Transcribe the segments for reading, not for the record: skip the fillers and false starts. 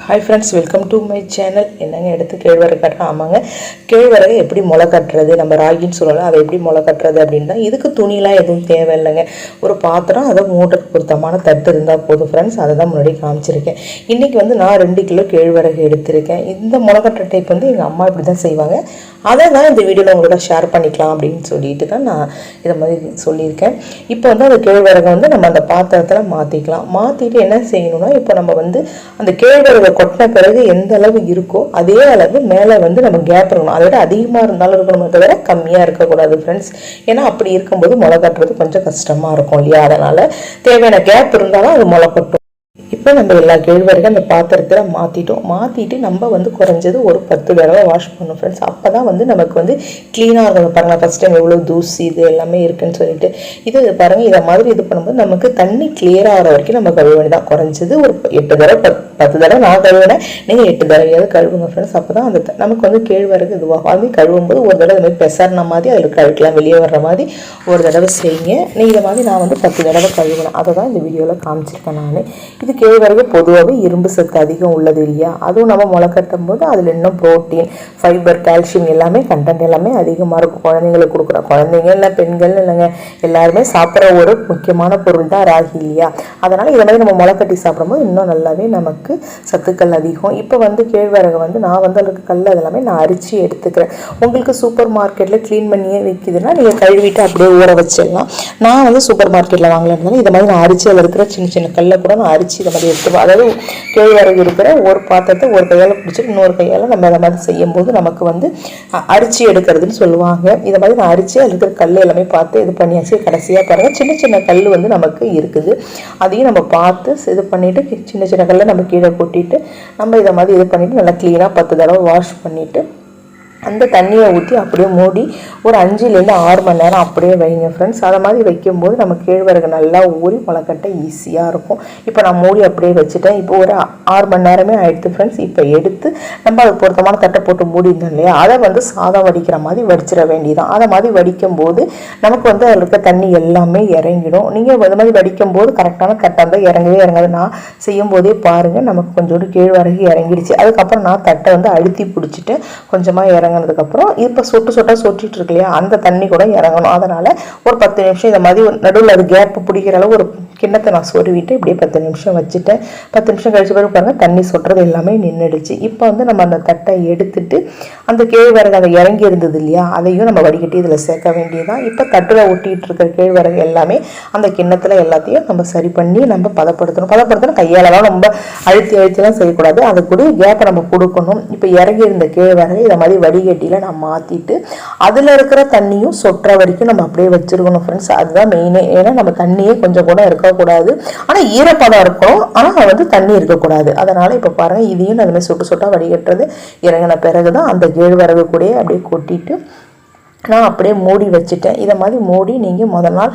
Hi friends, welcome to my channel. என்னங்க எடுத்து கேழ்வரகு கட்டுறோம். ஆமாங்க, கேழ்வரகு எப்படி முளை கட்டுறது, நம்ம ராகின்னு சொல்லலாம், அதை எப்படி முளை கட்டுறது அப்படின்னா இதுக்கு துணிலாம் எதுவும் தேவையில்லைங்க. ஒரு பாத்திரம், அதை மூட்டைக்கு பொருத்தமான தட்டு இருந்தால் போதும் ஃப்ரெண்ட்ஸ். அதை தான் முன்னாடி காமிச்சிருக்கேன். இன்றைக்கி நான் 2 கிலோ கேழ்வரகு எடுத்திருக்கேன். இந்த முளை கட்டுற டைப் எங்கள் அம்மா இப்படி தான் செய்வாங்க. அதை தான் இந்த வீடியோவில் உங்களோட ஷேர் பண்ணிக்கலாம் அப்படின்னு சொல்லிட்டு தான் நான் இதை மாதிரி சொல்லியிருக்கேன். இப்போ அந்த கேழ்வரகை நம்ம அந்த பாத்திரத்தில் மாற்றிக்கலாம். மாற்றிட்டு என்ன செய்யணும்னா, இப்போ நம்ம அந்த கேழ்வரகை கொட்டின பிறகு எந்த அளவு இருக்கோ அதே அளவு மேலே நம்ம கேப் இருக்கணும். அதை விட அதிகமாக இருந்தாலும் இருக்கணுமே தவிர கம்மியாக இருக்கக்கூடாது ஃப்ரெண்ட்ஸ். ஏன்னா அப்படி இருக்கும்போது முளை கட்டுறது கொஞ்சம் கஷ்டமாக இருக்கும் இல்லையா? அதனால் தேவையான கேப் இருந்தாலும் அது முளை கட்டும். இப்போ நம்ம எல்லா கேழ்வரகு அந்த பாத்திரத்தில் மாற்றிட்டு நம்ம குறைஞ்சது ஒரு 10 தடவை வாஷ் பண்ணணும் ஃப்ரெண்ட்ஸ். அப்போ தான் நமக்கு க்ளீனாக இருக்கும். பாருங்கள், ஃபஸ்ட் டைம் எவ்வளோ தூசி இது எல்லாமே இருக்குன்னு சொல்லிட்டு இது பாருங்கள். இதை மாதிரி இது பண்ணும்போது நமக்கு தண்ணி கிளியராக ஆகிற வரைக்கும் நம்ம கழுவ வேண்டியதான். குறைஞ்சது ஒரு 8 தடவை 10 தடவை நான் கழுவினேன், நீங்கள் 8 தடவையாவது கழுவுங்க ஃப்ரெண்ட்ஸ். அப்போ தான் அந்த நமக்கு கேழ்வரகு இதுவாகும். அது கழுவும்போது ஒரு தடவை மாதிரி பெசர்ன மாதிரி அதில் கழுக்கலாம் வெளியே வர்ற மாதிரி ஒரு தடவை செய்யுங்க. இதை மாதிரி நான் 10 தடவை கழுவினேன். அதை தான் இந்த வீடியோவில் காமிச்சிருக்கேன் நான். இது கேழ்வரகு பொதுவாகவே இரும்பு சத்து அதிகம் உள்ளது இல்லையா? அதுவும் நம்ம முளை கட்டும் போது அதில் இன்னும் ப்ரோட்டீன், ஃபைபர், கால்சியம் எல்லாமே கண்டென்ட் எல்லாமே அதிகமாக இருக்கும். குழந்தைங்களுக்கு கொடுக்குறோம். குழந்தைங்க இல்லை, பெண்கள் இல்லைங்க, எல்லாருமே சாப்பிட்ற ஒரு முக்கியமான பொருள் தான் ராகி இல்லையா? அதனால் இதை மாதிரி நம்ம முளை கட்டி சாப்பிடும்போது இன்னும் நல்லாவே நமக்கு சத்துக்கள் அதிகம். இப்போ கேழ்வரகு நான் அதுக்கு கல் அதெல்லாமே நான் அரிச்சு எடுத்துக்கிறேன். உங்களுக்கு சூப்பர் மார்க்கெட்டில் க்ளீன் பண்ணியே விற்கிதுன்னா நீங்கள் கழுவிட்டு அப்படியே ஊற வச்சிடலாம். நான் சூப்பர் மார்க்கெட்டில் வாங்கலாம்னாலும் இதை மாதிரி நான் அரிச்சு அதில் இருக்கிற சின்ன சின்ன கல்லை கூட நான் அரிச்சு இதை மாதிரி எடுத்துப்போம். அதாவது கேழ்வரகு இருக்கிற ஒரு பாத்திரத்தை ஒரு கையால் பிடிச்சிட்டு இன்னொரு கையால் நம்ம அதை மாதிரி செய்யும்போது நமக்கு அரிச்சு எடுக்கிறதுன்னு சொல்லுவாங்க. இதை மாதிரி நான் அரிச்சு அதில் இருக்கிற கல் எல்லாமே பார்த்து இது பண்ணியாச்சு. கடைசியாக பாருங்கள், சின்ன சின்ன கல் நமக்கு இருக்குது. அதையும் நம்ம பார்த்து இது பண்ணிவிட்டு சின்ன சின்ன கல்லை நம்ம கீழே கொட்டிட்டு நம்ம இதை மாதிரி இது பண்ணிவிட்டு நல்லா க்ளீனாக 10 தடவை வாஷ் பண்ணிவிட்டு அந்த தண்ணியை ஊற்றி அப்படியே மூடி ஒரு 5லேருந்து 6 மணி நேரம் அப்படியே வைங்க ஃப்ரெண்ட்ஸ். அதை மாதிரி வைக்கும்போது நம்ம கேழ்வரகு நல்லா ஊறி முளைக்கட்ட ஈஸியாக இருக்கும். இப்போ நான் மூடி அப்படியே வச்சுட்டேன். இப்போ ஒரு 6 மணி நேரமே ஆயிடுது ஃப்ரெண்ட்ஸ். இப்போ எடுத்து நம்ம அது பொருத்தமான தட்டை போட்டு மூடிருந்தோம் இல்லையா? அதை சாதம் வடிக்கிற மாதிரி வடிச்சிட வேண்டியதான். அதை மாதிரி வடிக்கும்போது நமக்கு அதில் இருக்க தண்ணி எல்லாமே இறங்கிடும். நீங்கள் அது மாதிரி வடிக்கும்போது கரெக்டான தட்டை இருந்தால் இறங்கவே இறங்காது. நான் செய்யும் போதே பாருங்கள், நமக்கு கொஞ்சோண்டு கேழ்வரகு இறங்கிடுச்சு. அதுக்கப்புறம் நான் தட்டை அழுத்தி பிடிச்சிட்டு கொஞ்சமாக இறங்கினதுக்கப்புறம் இப்போ சொட்டாக சொட்டிட்டு இருக்கு இல்லையா, அந்த தண்ணி கூட இறங்கணும். அதனால் ஒரு 10 நிமிஷம் இதை மாதிரி நடுவில் அது கேப்பு பிடிக்கிற அளவு ஒரு கிண்ணத்தை நான் சொருவிட்டு இப்படியே 10 நிமிஷம் வச்சுட்டேன். 10 நிமிஷம் கழிச்சு பிறகு பாருங்கள், தண்ணி சொட்டுறது எல்லாமே நின்றுடுச்சு. இப்போ நம்ம அந்த தட்டை எடுத்துட்டு அந்த கேழ்வரகு அதை இறங்கி இருந்தது இல்லையா, அதையும் நம்ம வடிகட்டி இதில் சேர்க்க வேண்டியதான். இப்போ தட்டில் ஒட்டிகிட்டு இருக்கிற கேழ்வரகு எல்லாமே அந்த கிண்ணத்தில் எல்லாத்தையும் நம்ம சரி பண்ணி நம்ம பதப்படுத்தணும். கையால் தான் நம்ம அழுத்திலாம் செய்யக்கூடாது. அது கூட கேப்பை நம்ம கொடுக்கணும். இப்போ இறங்கி இருந்த கேழ்வரகு இதை மாதிரி வடிகட்டியில் நான் மாற்றிட்டு அதில் இருக்கிற தண்ணியும் சொட்டுற வரைக்கும் நம்ம அப்படியே வச்சுருக்கணும் ஃப்ரெண்ட்ஸ். அதுதான் மெயினே. ஏன்னா நம்ம தண்ணியே கொஞ்சம் கூட இருக்கக்கூடாது, ஆனால் ஈரப்பதம் இருக்கணும், ஆனால் தண்ணி இருக்கக்கூடாது. அதனால் இப்போ பாருங்கள், இதையும் அதுமாதிரி சொட்டாக வடிகட்டுறது இறங்கின பிறகு தான் அந்த கேழ்வரகு கூட அப்படியே கொட்டிட்டு நான் அப்படியே மூடி வச்சுட்டேன். இதை மாதிரி மூடி நீங்கள் முதல் நாள்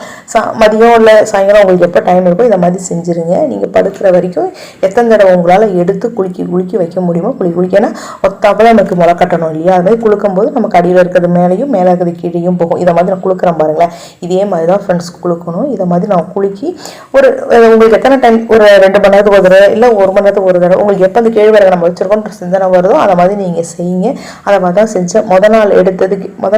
மதியம் இல்லை சாயங்காலம் உங்களுக்கு எப்போ டைம் இருக்கோ இதை மாதிரி செஞ்சுருங்க. நீங்கள் படுக்கிற வரைக்கும் எத்தனை தடவை உங்களால் எடுத்து குலுக்கி வைக்க முடியுமோ குளிக்க. ஏன்னா ஒத்தாப்பில் நமக்கு முளை கட்டணும் இல்லையா? அது மாதிரி குளுக்கும்போது நமக்கு அடியில் இருக்கிறது மேலேயும் மேலே இருக்கிறது கீழேயும் போகும். இதை மாதிரி நான் குளுக்குறேன் பாருங்களேன். இதே மாதிரி தான் ஃப்ரெண்ட்ஸ் குளுக்கணும். இதை மாதிரி நான் குலுக்கி ஒரு உங்களுக்கு எத்தனை டைம், ஒரு 2 மணி நேரத்துக்கு ஒரு தடவை இல்லை 1 மணி நேரத்துக்கு ஒரு தடவை உங்களுக்கு எப்போ அந்த கேழ்வரகு நம்ம வச்சுருக்கோன்ற சிந்தனை வருதோ அதை மாதிரி நீங்கள் செய்யுங்க. அதை மாதிரி தான் செஞ்சேன். முதல்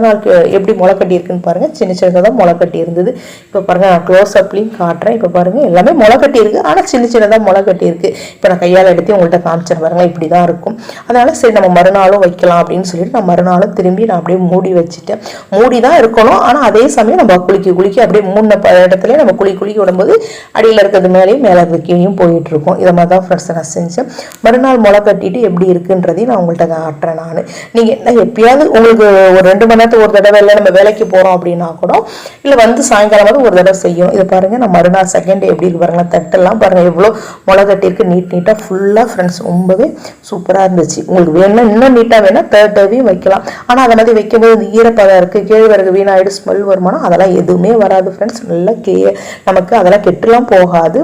நாள் எப்படி முளை கட்டி இருக்குன்னு பாருங்கள். சின்ன சின்னதாக தான் முளை கட்டி இருந்தது. இப்போ பாருங்கள், நான் க்ளோஸ் அப்லையும் காட்டுறேன். இப்போ பாருங்கள், எல்லாமே முளை கட்டி இருக்குது, ஆனால் சின்ன சின்னதாக முளை கட்டி இருக்குது. இப்போ நான் கையால் எடுத்து உங்கள்கிட்ட காமிச்சிட பாருங்கள், இப்படி தான் இருக்கும். அதனால் சரி நம்ம மறுநாளும் வைக்கலாம் அப்படின்னு சொல்லிட்டு நான் மறுநாளும் திரும்பி நான் அப்படியே மூடி வச்சுட்டேன். மூடி தான் இருக்கணும், ஆனால் அதே சமயம் நம்ம குலுக்கி அப்படியே மூணு இடத்துல நம்ம குலுக்கி விடும்போது அடியில் இருக்கிறது மேலேயும் மேலே கீழையும் போயிட்டு இருக்கும். இதை மாதிரி தான் ஃப்ரெண்ட்ஸ் நான் செஞ்சேன். மறுநாள் முளை கட்டிட்டு எப்படி இருக்குன்றதையும் நான் உங்கள்கிட்ட காட்டுறேன். நீங்கள் என்ன எப்பயாவது உங்களுக்கு ஒரு 2 மணி நேரத்துக்கு ஒரு தடவை இல்லை நம்ம வேலைக்கு போகிறோம் அப்படின்னா கூட இல்லை சாயங்காலம் ஒரு தடவை செய்யணும். இதை பாருங்கள், நான் மறுநாள் செகண்ட் டே எப்படி இருக்கு பாருங்கள். தட்டெல்லாம் பாருங்கள் எவ்வளோ முளை கட்டியிருக்கு, நீட்டாக ஃபுல்லாக ஃப்ரெண்ட்ஸ். ரொம்பவே சூப்பராக இருந்துச்சு. உங்களுக்கு வேணும்னா இன்னும் நீட்டாக வேணால் 3rd டேவையும் வைக்கலாம். ஆனால் அதை மாதிரி வைக்கும்போது இந்த ஈரப்பதம் இருக்குது, கேழ்வரகு வீணாயிடு, ஸ்மெல் வருமானம் அதெல்லாம் எதுவுமே வராது ஃப்ரெண்ட்ஸ். நல்லா நமக்கு அதெல்லாம் கெட்டுலாம் போகாது.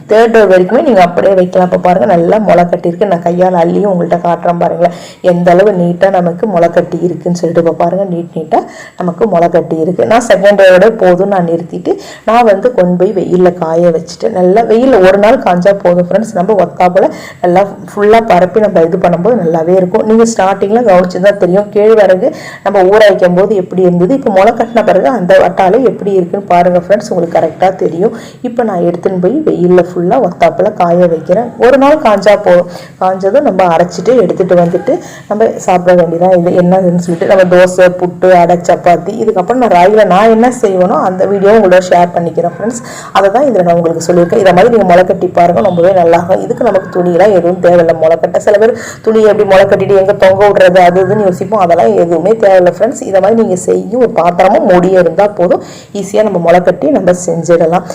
3rd டே வரைக்குமே நீங்கள் அப்படியே வைக்கலாம். இப்போ பாருங்கள் நல்லா முளை கட்டியிருக்கு. நான் கையால் அள்ளியும் உங்கள்கிட்ட காட்டுறேன் பாருங்களேன் எந்த அளவு நீட்டாக நமக்கு முளை கட்டி இருக்குன்னு சொல்லிட்டு. இப்போ பாருங்கள் நீட்டாக நமக்கு முளை கட்டி இருக்குது. நான் 2nd டேயோட போதும் நான் நிறுத்திட்டு நான் வந்து கொண்டு போய் வெயிலில் காய வச்சுட்டு நல்லா வெயிலில் ஒரு நாள் காஞ்சா போதும் ஃப்ரெண்ட்ஸ். நம்ம ஒத்தாப்பில் நல்லா ஃபுல்லாக பரப்பி நம்ம இது பண்ணும்போது நல்லாவே இருக்கும். நீங்கள் ஸ்டார்டிங்கில் கவனிச்சு தான் தெரியும் கேழ்வரகு நம்ம ஊற வைக்கும் போது எப்படி இருந்தது, இப்போ முளை கட்டின பிறகு அந்த வட்டாலே எப்படி இருக்குன்னு பாருங்கள் ஃப்ரெண்ட்ஸ், உங்களுக்கு கரெக்டாக தெரியும். இப்போ நான் எடுத்துன்னு போய் வெயிலில் ஃபுல்லாக ஒத்தாப்பில் காய வைக்கிறேன். ஒரு நாள் காஞ்சா போதும். காஞ்சதும் நம்ம அரைச்சிட்டு எடுத்துகிட்டு வந்துட்டு நம்ம சாப்பிட வேண்டியதான். இது என்னதுன்னு சொல்லிட்டு நம்ம தோசை, புட்டு, அடை, சப்பாத்தி, இதுக்கப்புறம் நான் ராகியில் நான் என்ன செய்வேனோ அந்த வீடியோ உங்களோட ஷேர் பண்ணிக்கிறேன் ஃப்ரெண்ட்ஸ். அதை தான் இதில் நான் உங்களுக்கு சொல்லியிருக்கேன். இதை மாதிரி நீங்கள் முளை கட்டி பாருங்கள், ரொம்பவே நல்லாகும். இதுக்கு நமக்கு துணியெல்லாம் எதுவும் தேவையில்லை. முளை கட்ட சில பேர் துணியை எப்படி முளை கட்டிட்டு எங்கே தொங்க விடுறது அது இதுன்னு யோசிப்போம். அதெல்லாம் எதுவுமே தேவையில்லை ஃப்ரெண்ட்ஸ். இதை மாதிரி நீங்கள் செய்யும் ஒரு பாத்திரமும் மூடியே இருந்தால் போதும். ஈஸியாக நம்ம முளை கட்டி நம்ம செஞ்சிடலாம்.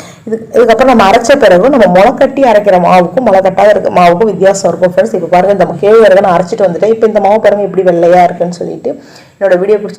இதுக்கப்புறம் நம்ம அரைச்ச பிறகு நம்ம முளை கட்டி அரைக்கிற மாவுக்கும் முளை கட்டாத இருக்க மாவுக்கும் வித்தியாசம் இருக்கும் ஃப்ரெண்ட்ஸ். இப்போ பாருங்கள் இந்த கேழ்வரகு நான் அரைச்சிட்டு வந்துட்டேன். இப்போ இந்த மாவு பாருங்கள் எப்படி வெள்ளையாக இருக்குன்னு சொல்லிட்டு. என்னோட வீடியோ பிடிச்சி